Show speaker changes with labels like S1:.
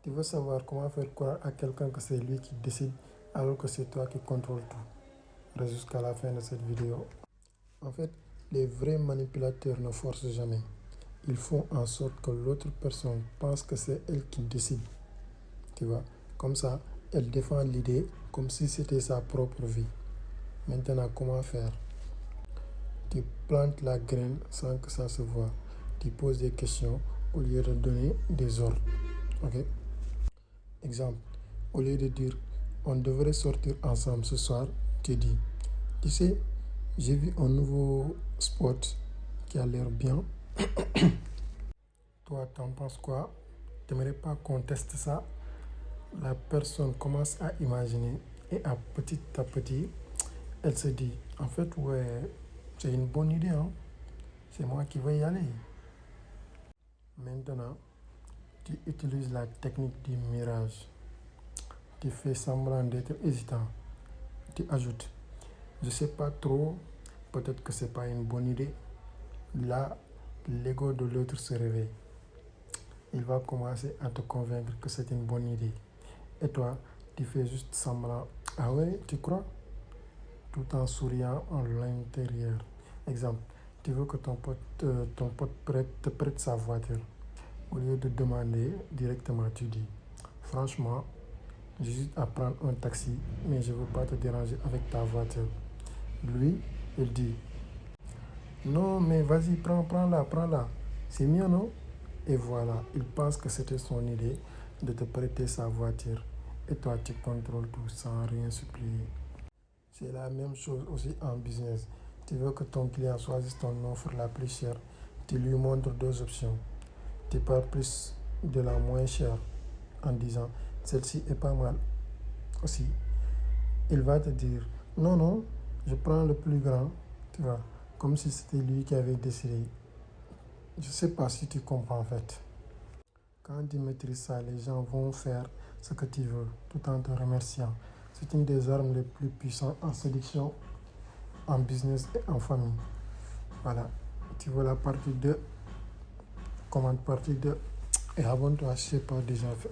S1: Tu veux savoir comment faire croire à quelqu'un que c'est lui qui décide alors que c'est toi qui contrôle tout. Reste jusqu'à la fin de cette vidéo. En fait, les vrais manipulateurs ne forcent jamais. Ils font en sorte que l'autre personne pense que c'est elle qui décide. Tu vois, comme ça, elle défend l'idée comme si c'était sa propre vie. Maintenant, comment faire? Tu plantes la graine sans que ça se voie. Tu poses des questions au lieu de donner des ordres. Ok? Exemple, au lieu de dire on devrait sortir ensemble ce soir, tu dis tu sais, j'ai vu un nouveau spot qui a l'air bien. Toi, t'en penses quoi? T'aimerais pas qu'on teste ça? La personne commence à imaginer et à petit, elle se dit en fait, ouais, c'est une bonne idée, hein? C'est moi qui vais y aller. Maintenant, tu utilises la technique du mirage. Tu fais semblant d'être hésitant. Tu ajoutes je sais pas trop, peut-être que c'est pas une bonne idée. Là, l'ego de l'autre se réveille. Il va commencer à te convaincre que c'est une bonne idée. Et toi, tu fais juste semblant. Ah ouais, tu crois? Tout en souriant en l'intérieur. Exemple, tu veux que ton pote te prête sa voiture. Au lieu de demander directement, tu dis franchement, j'hésite à prendre un taxi, mais je ne veux pas te déranger avec ta voiture. Lui, il dit non, mais vas-y, prends-la. C'est mieux, non? Et voilà, il pense que c'était son idée de te prêter sa voiture. Et toi, tu contrôles tout sans rien supplier. C'est la même chose aussi en business. Tu veux que ton client choisisse ton offre la plus chère. Tu lui montres deux options. Tu pars plus de la moins chère en disant celle-ci est pas mal aussi. Il va te dire non, non, je prends le plus grand. Tu vois, comme si c'était lui qui avait décidé. Je ne sais pas si tu comprends en fait. Quand tu maîtrises ça, les gens vont faire ce que tu veux tout en te remerciant. C'est une des armes les plus puissantes en séduction, en business et en famille. Voilà. Tu veux la partie 2, commande partie 2 et abonne-toi si ce n'est pas déjà fait.